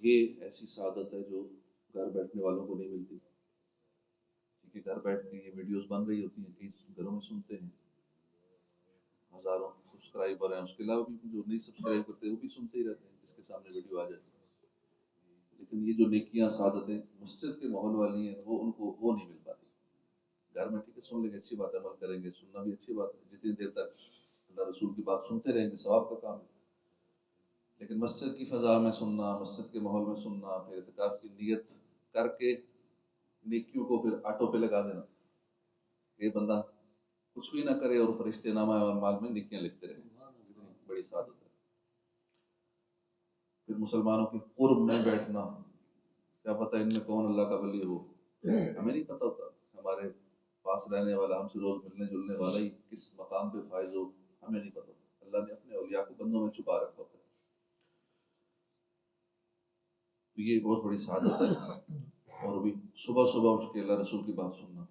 یہ ایسی سعادت ہے جو گھر بیٹھنے والوں کو نہیں ملتی، کیونکہ گھر بیٹھ کے یہ ویڈیوز بن رہی ہوتی ہیں، کئی گھروں میں سنتے ہیں، ہزاروں سبسکرائبر ہیں، اس کے علاوہ بھی جو نہیں سبسکرائب کرتے وہ بھی سنتے ہی رہتے ہیں جس کے سامنے ویڈیو آ جائے۔ لیکن یہ جو نیکیاں سعادتیں مسجد کے ماحول والی ہیں وہ ان کو وہ نہیں مل پاتی۔ گھر میں ٹھیک ہے سن لیں گے، اچھی بات ہے، عمل کریں گے، سننا بھی اچھی بات ہے، جتنی دیر تک اللہ رسول کی بات سنتے رہیں گے ثواب کا کام ہے۔ لیکن مسجد کی فضا میں سننا، مسجد کے ماحول میں سننا، پھر اعتکاف کی نیت کر کے نیکیوں کو پھر آٹو پہ لگا دینا، یہ بندہ کچھ بھی نہ کرے اور فرشتے نامہ اعمال میں نیکیاں لکھتے رہیں، کتنی بڑی سعادت ہے۔ پھر مسلمانوں کے قرب میں بیٹھنا، کیا پتہ ان میں کون اللہ کا ولی ہو، ہمیں نہیں پتہ ہوتا، ہمارے پاس رہنے والا، ہم سے روز ملنے جلنے والا ہی کس مقام پہ فائز ہو، ہمیں نہیں پتہ ہوتا۔ اللہ نے اپنے اولیاء کو بندوں میں چھپا رکھا ہوتا ہے، تو یہ بہت بڑی سعادت ہے۔ اور بھی صبح صبح اٹھ کے اللہ رسول کی بات سننا،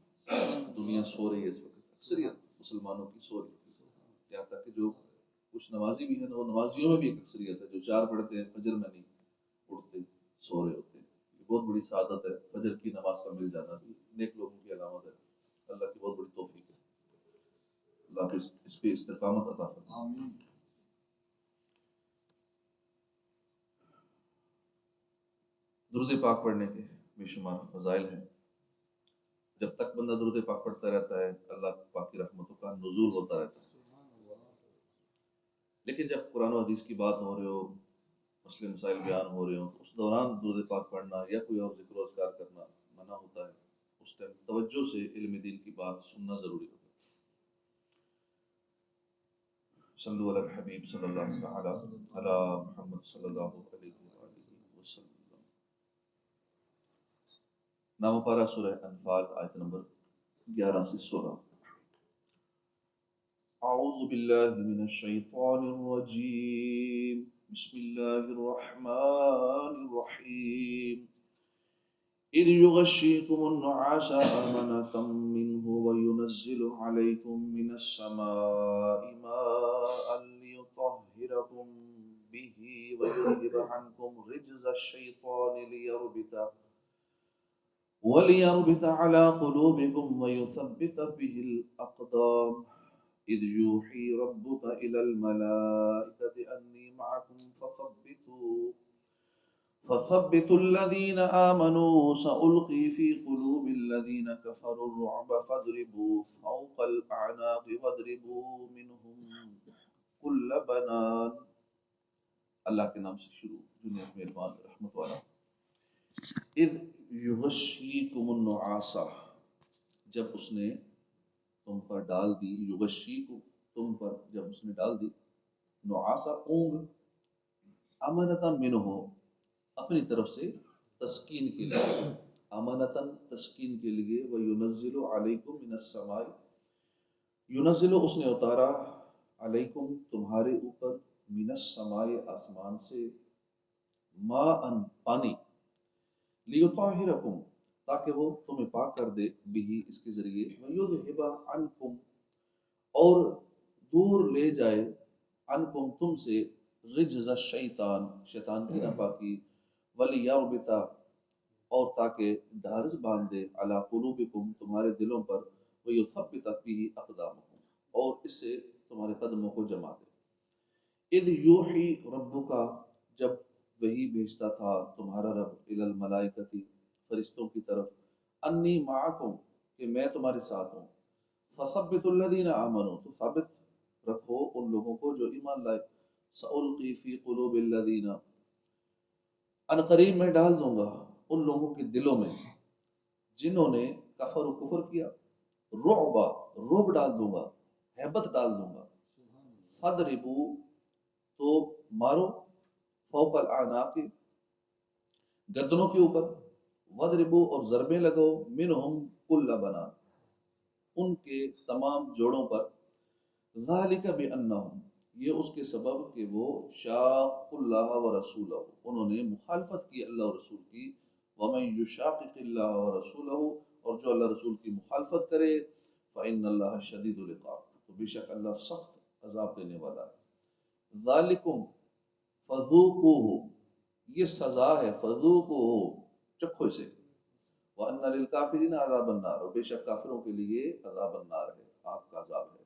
دنیا سو رہی ہے اس وقت، اکثریت مسلمانوں کی سو رہی ہے، یہاں تک کہ جو کچھ نمازی بھی ہیں وہ نمازیوں میں بھی ایک اکثریت ہے جو 4 پڑھتے ہیں فجر میں نہیں اٹھتے، سو رہے ہوتے ہیں۔ یہ بہت بڑی سعادت ہے، فجر کی نماز کا مل جانا بھی نیک لوگوں کی علامت ہے، اللہ کی بہت بڑی توفیق ہے، اللہ اس پہ استقامت عطا فرمائے۔ درود پاک پڑھنے کے بے شمار فضائل ہیں، جب تک بندہ درود پاک پڑھتا رہتا ہے اللہ پاک کی رحمتوں کا نزول ہوتا رہتا ہے۔ لیکن جب قرآن و حدیث کی بات ہو رہے ہو، مسئلے مسائل بیان ہو رہے ہوں، تو اس دوران درود پاک پڑھنا یا کوئی اور ذکر و اذکار کرنا منع ہوتا ہے۔ اس ٹائم توجہ سے علم دین کی بات سننا ضروری ہوتا ہے۔ صلو علی الحبیب صلی اللہ تعالی علی محمد صلی اللہ علیہ وآلہ وسلم۔ نام پارہ سورہ انفال آیت نمبر 11 سے 16۔ اعوذ باللہ من الشیطان الرجیم، بسم اللہ الرحمن الرحیم۔ اذ یغشیکم النعاس امنة منه وینزل علیکم من السماء ماء لیطہرکم به ویذہب عنکم رجز الشیطان وليربط على قلوبكم ويثبت به الأقدام إذ يوحي ربك إلى الملائكة أني معكم فثبتوا الذين آمنوا سألقي في قلوب الذين كفروا الرعب فاضربوا فوق الأعناق واضربوا منهم كل بنان۔ اللہ کے نام سے شروع، جو نہایت مہربان رحمت والا۔ اذ یغشیکم النعاس، جب اس نے تم پر ڈال دی، یغشیکم تم پر جب اس نے ڈال دی، نعاسا اونگ، امانتاً منہ اپنی طرف سے تسکین کے لیے، امانتاً تسکین کے لیے، وینزل علیکم من السماء، ینزل اس نے اتارا، علیکم تمہارے اوپر، من السماء آسمان سے، ماء پانی، لیطہرکم تاکہ وہ تمہیں پاک کر دے، بھی اس کے ذریعے، ویذہب عنکم اور دور لے جائے، عنکم تم سے، رجز الشیطان شیطان کی ناپاکی، ولیربط اور تاکہ ڈھارس باندھ دے، علی قلوبکم تمہارے دلوں پر، ویثبت به اقدامکم اور اس سے تمہارے قدموں کو جما دے۔ اذ یوحی ربک جب وہی بھیجتا تھا تمہارا رب، الی الملائکتی فرشتوں کی طرف، انی معکم کہ میں تمہارے ساتھ ہوں، فثبتوا الذین آمنوا تو ثابت رکھو ان لوگوں کو جو ایمان لائے، سألقی فی قلوب الذین ان قریب میں ڈال دوں گا ان لوگوں کے دلوں میں جنہوں نے کفر و کفر کیا، رعبا رعب ڈال دوں گا، ہیبت ڈال دوں گا، فضربوا تو مارو، فوق الاعناق گردنوں کے اوپر، وضربوا اور ضربیں لگو، منہم کل بنان ان کے تمام جوڑوں پر، ذالک بانہم یہ اس کے سبب کہ وہ شاق اللہ و رسولہ انہوں نے مخالفت کی اللہ و رسول کی، ومن یشاقق اللہ و رسولہ اور جو اللہ رسول کی مخالفت کرے، فإن اللہ شدید العقاب تو بے شک اللہ سخت عذاب دینے والا ہے۔ ذالکم فذوقوہ یہ سزا ہے، فذوقوا چکھو اسے، وَأَنَّ لِلْكَافِرِينَ عَذَابَ النَّارِ، اور بے شک کافروں کے لیے عذاب النار ہے، آگ کا عذاب ہے۔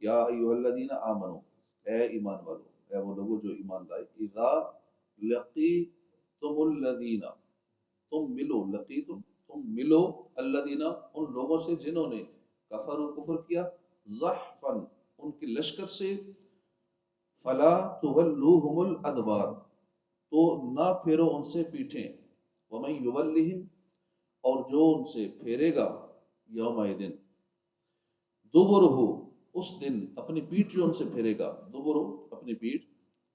یا ایھا الذین آمنو، اے ایمان والو، اے وہ لوگوں جو ایمان لائے، اذا لقیتم الذین، تم ملو، لقیتم تم ملو، الذین ان لوگوں سے جنہوں نے کفر کفر کیا، زحفا ان کے لشکر سے، فلا تولوہم الادبار تو نہ پھیرو ان سے پیٹھیں، ومن یولہم اور جو ان سے پھیرے گا، یوم دن دوبرہ اس دن اپنی پیٹھ جو ان سے پھیرے گا، دوبرہ اپنی پیٹھ،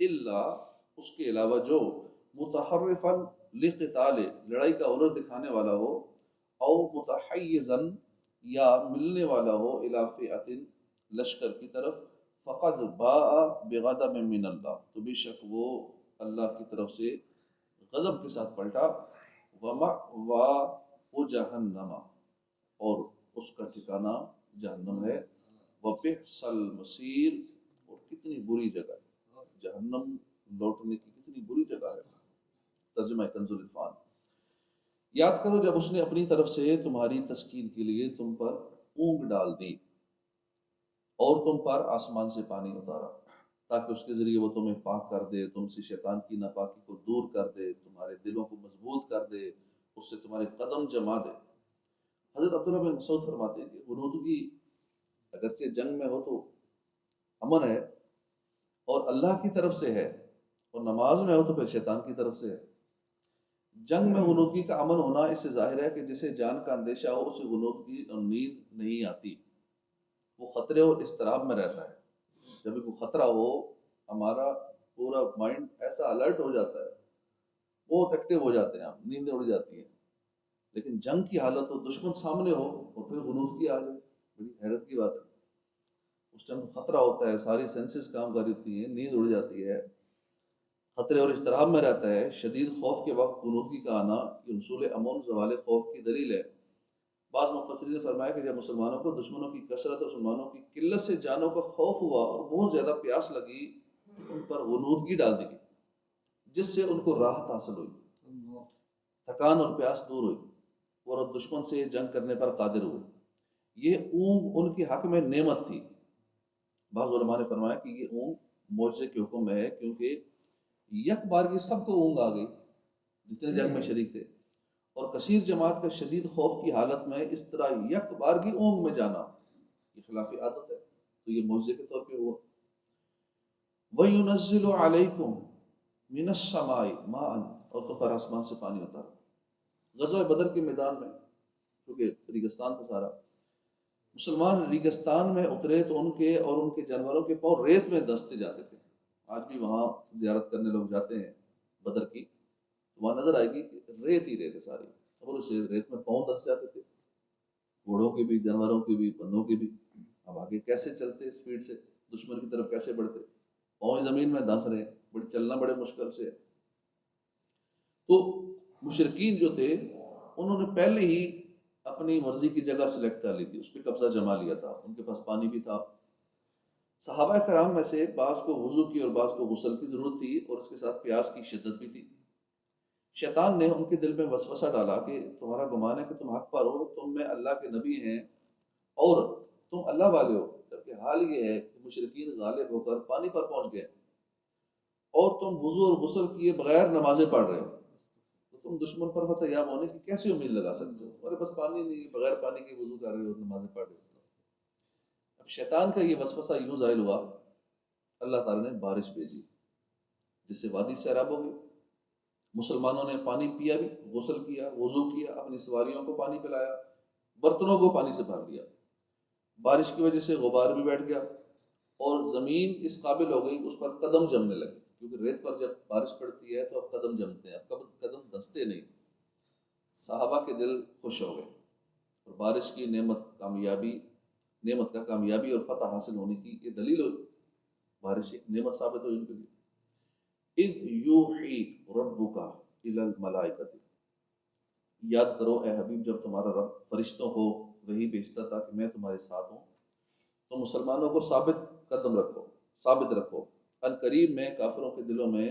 الا اس کے علاوہ جو متحرفا لقتال لڑائی کا عرض دکھانے والا ہو، او متحیزا یا ملنے والا ہو، الی فئۃ لشکر کی طرف، فقد باء بغضب من اللہ تو بے شک وہ اللہ کی طرف سے غضب کے ساتھ پلٹا، وَمَأْوَاهُ جہنم اور اس کا ٹھکانہ جہنم ہے، وَبِئْسَ الْمَصِيرُ اور کتنی بری جگہ ہے، جہنم لوٹنے کی کتنی بری جگہ ہے۔ ترجمہ کنز العرفان۔ یاد کرو جب اس نے اپنی طرف سے تمہاری تسکین کے لیے تم پر اونگ ڈال دی اور تم پر آسمان سے پانی اتارا تاکہ اس کے ذریعے وہ تمہیں پاک کر دے، تم سے شیطان کی ناپاکی کو دور کر دے، تمہارے دلوں کو مضبوط کر دے، اس سے تمہارے قدم جما دے۔ حضرت عبداللہ بن مسعود فرماتے ہیں کہ غنودگی اگرچہ جنگ میں ہو تو امن ہے، اور اللہ کی طرف سے ہے، اور نماز میں ہو تو پھر شیطان کی طرف سے ہے۔ جنگ میں غنودگی کا امن ہونا اس سے ظاہر ہے کہ جسے جان کا اندیشہ ہو اسے غنودگی اور نیند نہیں آتی، وہ خطرے اور اضطراب میں رہتا ہے۔ جب بھی کوئی خطرہ ہو ہمارا پورا مائنڈ ایسا الرٹ ہو جاتا ہے، بہت ایکٹیو ہو جاتے ہیں، ہم نیندیں اڑ جاتی ہیں۔ لیکن جنگ کی حالت ہو، دشمن سامنے ہو اور پھر غنودگی آ جائے، بڑی حیرت کی بات ہے۔ اس ٹائم تو خطرہ ہوتا ہے، ساری سینسز کام کر رہی ہوتی ہیں، نیند اڑ جاتی ہے، خطرے اور اضطراب میں رہتا ہے۔ شدید خوف کے وقت غنودگی کا آنا یہ حصول امن زوال خوف کی دلیل ہے۔ بعض مفسرین نے فرمایا کہ جب مسلمانوں کو دشمنوں کی کثرت اور مسلمانوں کی قلت سے جانوں کا خوف ہوا اور بہت زیادہ پیاس لگی تو ان پر غنودگی ڈال دی گئی، جس سے ان کو راحت حاصل ہوئی، تھکان اور پیاس دور ہوئی، اور دشمن سے جنگ کرنے پر قادر ہوئے۔ یہ اونگ ان کے حق میں نعمت تھی۔ بعض علماء نے فرمایا کہ یہ اونگ معجزے کے حکم میں ہے، کیونکہ یک بارگی سب کو اونگ آ گئی جتنے جنگ میں شریک تھے، اور کثیر جماعت کا شدید خوف کی حالت میں اس طرح یک بارگی اونگ میں جانا یہ خلاف عادت ہے، تو یہ معجزے کے طور پہ ہوا۔ وَيُنَزِّلُ عَلَيْكُمْ مِنَ السَّمَاءِ مَاءً اور تو پر آسمان سے پانی اتارا۔ غزوہ بدر کے میدان میں کیونکہ ریگستان تھا سارا، مسلمان ریگستان میں اترے تو ان کے اور ان کے جانوروں کے پاؤں ریت میں دستے جاتے تھے۔ آج بھی وہاں زیارت کرنے لوگ جاتے ہیں بدر کی، تو وہاں نظر آئے گی کہ ریت ہی ریت ہے ساری، اور اس ریت میں پاؤں دس جاتے تھے، گھوڑوں کے بھی، جانوروں کے بھی، بندوں کے بھی۔ اب آگے کیسے چلتے اسپیڈ سے، دشمن کی طرف کیسے بڑھتے، پاؤں زمین میں دھنس رہے ہیں، چلنا بڑے مشکل سے۔ تو مشرکین جو تھے انہوں نے پہلے ہی اپنی مرضی کی جگہ سلیکٹ کر لی تھی، اس پہ قبضہ جما لیا تھا، ان کے پاس پانی بھی تھا۔ صحابہ کرام میں سے بعض کو وضو کی اور بعض کو غسل کی ضرورت تھی، اور اس کے ساتھ پیاس کی شدت بھی تھی۔ شیطان نے ان کے دل میں وسوسہ ڈالا کہ تمہارا گمان ہے کہ تم حق پر ہو، تم میں اللہ کے نبی ہیں اور تم اللہ والے ہو، جبکہ حال یہ ہے کہ مشرکین غالب ہو کر پانی پر پہنچ گئے اور تم وضو اور غسل کیے بغیر نمازیں پڑھ رہے ہو، تو تم دشمن پر فتح یاب ہونے کی کیسے امید لگا سکتے ہو؟ تمہارے پاس پانی نہیں، بغیر پانی کے وضو کر رہے ہو، نمازیں پڑھ رہے ہو۔ اب شیطان کا یہ وسوسہ یوں ظاہر ہوا، اللہ تعالیٰ نے بارش بھیجی جس سے وادی سیراب ہو گئی۔ مسلمانوں نے پانی پیا بھی، غسل کیا، وضو کیا، اپنی سواریوں کو پانی پلایا، برتنوں کو پانی سے بھر لیا۔ بارش کی وجہ سے غبار بھی بیٹھ گیا اور زمین اس قابل ہو گئی، اس پر قدم جمنے لگے، کیونکہ ریت پر جب بارش پڑتی ہے تو اب قدم جمتے ہیں، اب قدم دھنستے نہیں۔ صحابہ کے دل خوش ہو گئے اور بارش کی نعمت کا کامیابی اور فتح حاصل ہونے کی یہ دلیل ہوئی، بارش ایک نعمت ثابت ہوئی ان کے لیے۔ اذ یوحی ربک الی الملائکۃ، یاد کرو اے حبیب جب تمہارا رب فرشتوں کو وحی بھیجتا تھا کہ میں تمہارے ساتھ ہوں، تو مسلمانوں کو ثابت رکھو، ان قریب میں کافروں کے دلوں میں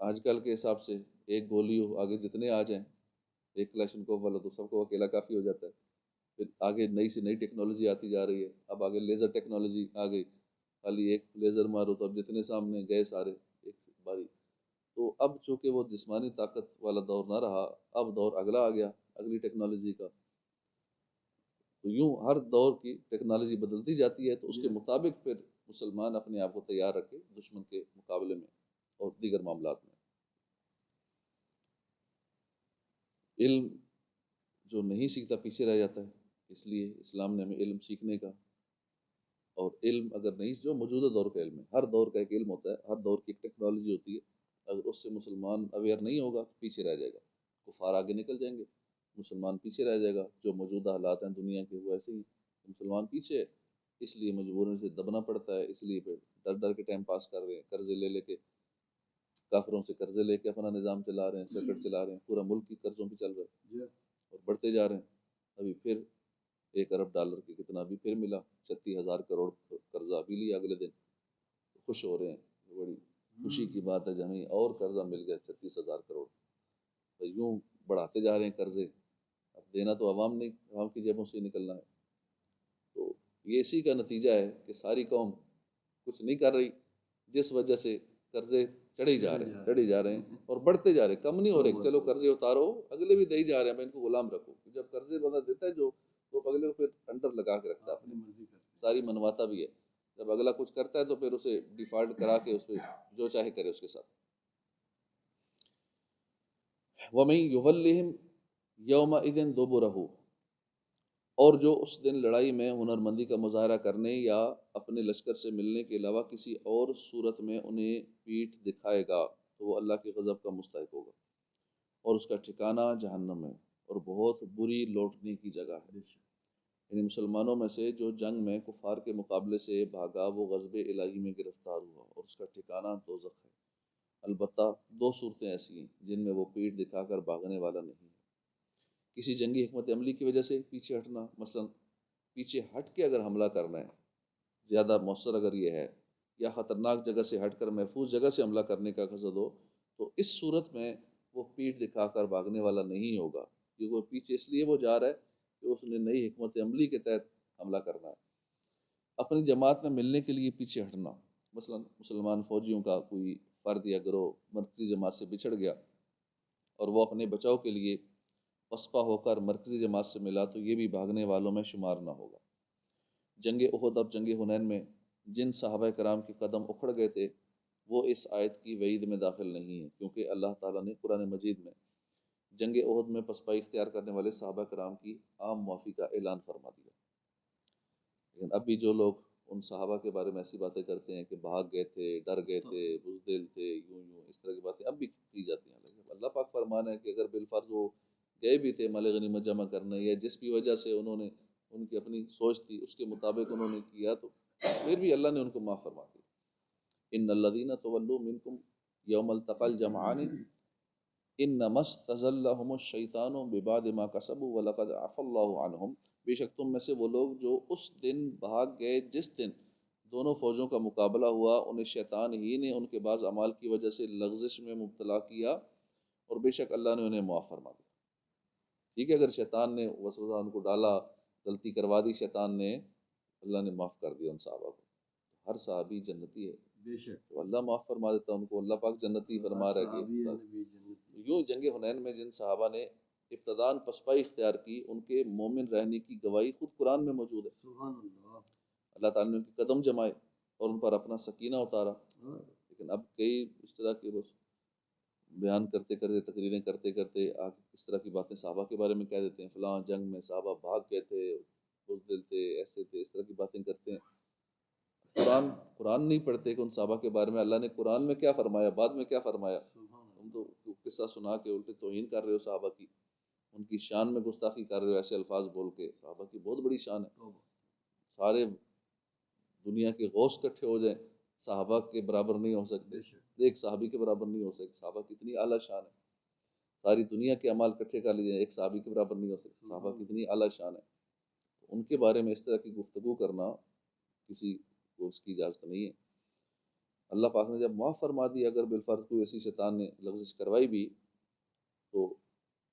آج کل کے حساب سے ایک گولی ہو، آگے جتنے آ جائیں، ایک کلاشن کوف والا تو سب کو اکیلا کافی ہو جاتا ہے. پھر آگے نئی سے نئی ٹیکنالوجی آتی جا رہی ہے، اب آگے لیزر ٹیکنالوجی آ گئی، خالی ایک لیزر مارو تو اب جتنے سامنے گئے سارے ایک باری. تو اب چونکہ وہ جسمانی طاقت والا دور نہ رہا، اب دور اگلا آ گیا اگلی ٹیکنالوجی کا. تو یوں ہر دور کی ٹیکنالوجی بدلتی جاتی ہے، تو اس کے مطابق پھر مسلمان اپنے آپ کو تیار رکھے دشمن کے مقابلے میں اور دیگر معاملات میں. علم جو نہیں سیکھتا پیچھے رہ جاتا ہے، اس لیے اسلام نے ہمیں علم سیکھنے کا، اور علم اگر نہیں، جو موجودہ دور کا علم ہے، ہر دور کا ایک علم ہوتا ہے، ہر دور کی ایک ٹیکنالوجی ہوتی ہے، اگر اس سے مسلمان اویئر نہیں ہوگا تو پیچھے رہ جائے گا. کفار آگے نکل جائیں گے، مسلمان پیچھے رہ جائے گا. جو موجودہ حالات ہیں دنیا کے وہ ایسے ہی، مسلمان پیچھے ہے، اس لیے مجبوراً سے دبنا پڑتا ہے. اس لیے پھر ڈر ڈر کے ٹائم پاس کر رہے ہیں، قرضے لے لے کے، کافروں سے قرضے لے کے اپنا نظام چلا رہے ہیں، سرکٹ چلا رہے ہیں، پورا ملک کی قرضوں پہ چل رہا ہے اور بڑھتے جا رہے ہیں. ابھی پھر $1 ارب کے کتنا بھی پھر ملا، 36,000 کروڑ قرضہ ابھی لیا اگلے دن. خوش ہو رہے ہیں، بڑی خوشی کی بات ہے، ہمیں اور قرضہ مل گیا 36,000 کروڑ. تو یوں بڑھاتے جا رہے ہیں قرضے. اب دینا تو عوام نہیں، عوام کی جیبوں سے ہی نکلنا ہے. تو یہ اسی کا نتیجہ ہے کہ ساری قوم کچھ نہیں کر رہی، جس وجہ سے قرضے چڑھے جا رہے ہیں، چڑھے جا رہے ہیں اور بڑھتے جا رہے ہیں، کم نہیں ہو رہے کہ چلو قرضے اتارو، اگلے بھی دے ہی جا رہے ہیں، میں ان کو غلام رکھو. جب قرضے بندہ دیتا ہے جو، تو اگلے کو پھر انڈر لگا کے رکھتا ہے، اپنی ساری منواتا بھی ہے. جب اگلا کچھ کرتا ہے تو پھر اسے ڈیفالٹ کرا کے اس پہ جو چاہے کرے اس کے ساتھ. وَمَن يُوَلِّهِمْ يَوْمَئِذٍ دُبُرَهُ، اور جو اس دن لڑائی میں ہنرمندی کا مظاہرہ کرنے یا اپنے لشکر سے ملنے کے علاوہ کسی اور صورت میں انہیں پیٹھ دکھائے گا، تو وہ اللہ کے غضب کا مستحق ہوگا اور اس کا ٹھکانہ جہنم ہے اور بہت بری لوٹنے کی جگہ ہے. یعنی مسلمانوں میں سے جو جنگ میں کفار کے مقابلے سے بھاگا وہ غضب الہی میں گرفتار ہوا اور اس کا ٹھکانہ دوزخ ہے. البتہ دو صورتیں ایسی ہیں جن میں وہ پیٹھ دکھا کر بھاگنے والا نہیں ہے. کسی جنگی حکمت عملی کی وجہ سے پیچھے ہٹنا، مثلا پیچھے ہٹ کے اگر حملہ کرنا ہے، زیادہ مؤثر اگر یہ ہے، یا خطرناک جگہ سے ہٹ کر محفوظ جگہ سے حملہ کرنے کا قصد ہو، تو اس صورت میں وہ پیٹھ دکھا کر بھاگنے والا نہیں ہوگا، کیونکہ وہ پیچھے اس لیے وہ جا رہا ہے کہ اس نے نئی حکمت عملی کے تحت حملہ کرنا ہے. اپنی جماعت میں ملنے کے لیے پیچھے ہٹنا، مثلا مسلمان فوجیوں کا کوئی فرد یا گروہ مرکزی جماعت سے بچھڑ گیا اور وہ اپنے بچاؤ کے لیے پسپا ہو کر مرکزی جماعت سے ملا، تو یہ بھی بھاگنے والوں میں شمار نہ ہوگا. جنگ احد اور جنگ حنین میں جن صحابہ کرام کے قدم اکھڑ گئے تھے وہ اس آیت کی وعید میں داخل نہیں ہیں، کیونکہ اللہ تعالیٰ نے قرآن مجید میں جنگ احد میں پسپائی اختیار کرنے والے صحابہ کرام کی عام معافی کا اعلان فرما دیا. لیکن اب بھی جو لوگ ان صحابہ کے بارے میں ایسی باتیں کرتے ہیں کہ بھاگ گئے تھے، ڈر گئے تھے، بزدل تھے، یوں یوں اس طرح کی باتیں اب بھی کی جاتی ہیں. لیکن اللہ پاک فرمان ہے کہ اگر بالفرض وہ گئے بھی تھے مال غنیمت جمع کرنے، یا جس بھی وجہ سے انہوں نے، ان کی اپنی سوچ تھی اس کے مطابق انہوں نے کیا، تو پھر بھی اللہ نے ان کو معاف فرما دیا. ان الذین تولوا منکم یوم التقى الجمعان انما استزلهم الشیطان ببعض ما کسبوا ولقد عفا اللہ عنہم، بے شک تم میں سے وہ لوگ جو اس دن بھاگ گئے جس دن دونوں فوجوں کا مقابلہ ہوا، انہیں شیطان ہی نے ان کے بعض اعمال کی وجہ سے لغزش میں مبتلا کیا اور بے شک اللہ نے انہیں معاف فرما دیا. ٹھیک ہے، اگر شیطان نے وسوسہ ان کو ڈالا، غلطی کروا دی شیطان نے، اللہ نے معاف کر دیا ان صحابہ کو. ہر صحابی جنتی ہے، بے شک تو اللہ معاف فرما دیتا ان کو. اللہ پاک جنتی فرما رہا ہے کہ یوں جنگ حنین میں جن صحابہ نے ابتداءً پسپائی اختیار کی، ان کے مومن رہنے کی گواہی خود قرآن میں موجود ہے. سبحان اللہ. اللہ تعالیٰ نے ان کے قدم جمائے اور ان پر اپنا سکینہ اتارا. لیکن اب کئی اس طرح کے بس بیان کرتے کرتے، تقریریں کرتے کرتے آگے اس طرح کی باتیں صحابہ کے بارے میں کہہ دیتے ہیں، فلاں جنگ میں صحابہ بھاگ گئے تھے، بزدل تھے، ایسے تھے، اس طرح کی باتیں کرتے ہیں. قرآن نہیں پڑھتے کہ ان صحابہ کے بارے میں اللہ نے قرآن میں کیا فرمایا، بعد میں کیا فرمایا. تم تو قصہ سنا کے الٹے توہین کر رہے ہو صحابہ کی، ان کی شان میں گستاخی کر رہے ہو ایسے الفاظ بول کے. صحابہ کی بہت بڑی شان ہے، سارے دنیا کے غوث اکٹھے ہو جائیں صحابہ کے برابر نہیں ہو سکتے، ایک صحابی کے برابر نہیں ہو سکتے. صحابہ کی اتنی اعلیٰ شان ہے، ساری دنیا کے اعمال اکٹھے کر لیے ایک صحابی کے برابر نہیں ہو سکتے. صحابہ کی اتنی اعلیٰ شان ہے، ان کے بارے میں اس طرح کی گفتگو کرنا کسی کو اس کی اجازت نہیں ہے. اللہ پاک نے جب معاف فرما دیا، اگر بالفرض کوئی ایسی شیطان نے لغزش کروائی بھی تو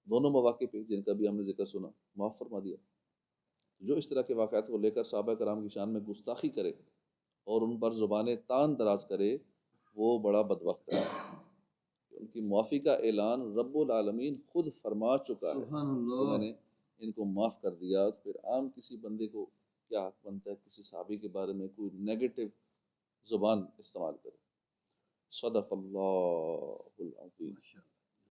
دونوں مواقع پہ جن کا بھی ہم نے ذکر سنا معاف فرما دیا۔ جو اس طرح کے واقعات کو لے کر صحابہ کرام کی شان میں گستاخی کرے اور ان پر زبانیں تان دراز کرے، وہ بڑا بدبخت ہے۔ ان کی معافی کا اعلان رب العالمین خود فرما چکا ہے سبحان کہ میں اللہ۔ نے ان کو معاف کر دیا۔ پھر عام کسی بندے کو کیا حق بنتا ہے کسی صحابی کے بارے میں کوئی نیگیٹو زبان استعمال کرے؟ صدق اللہ العظیم۔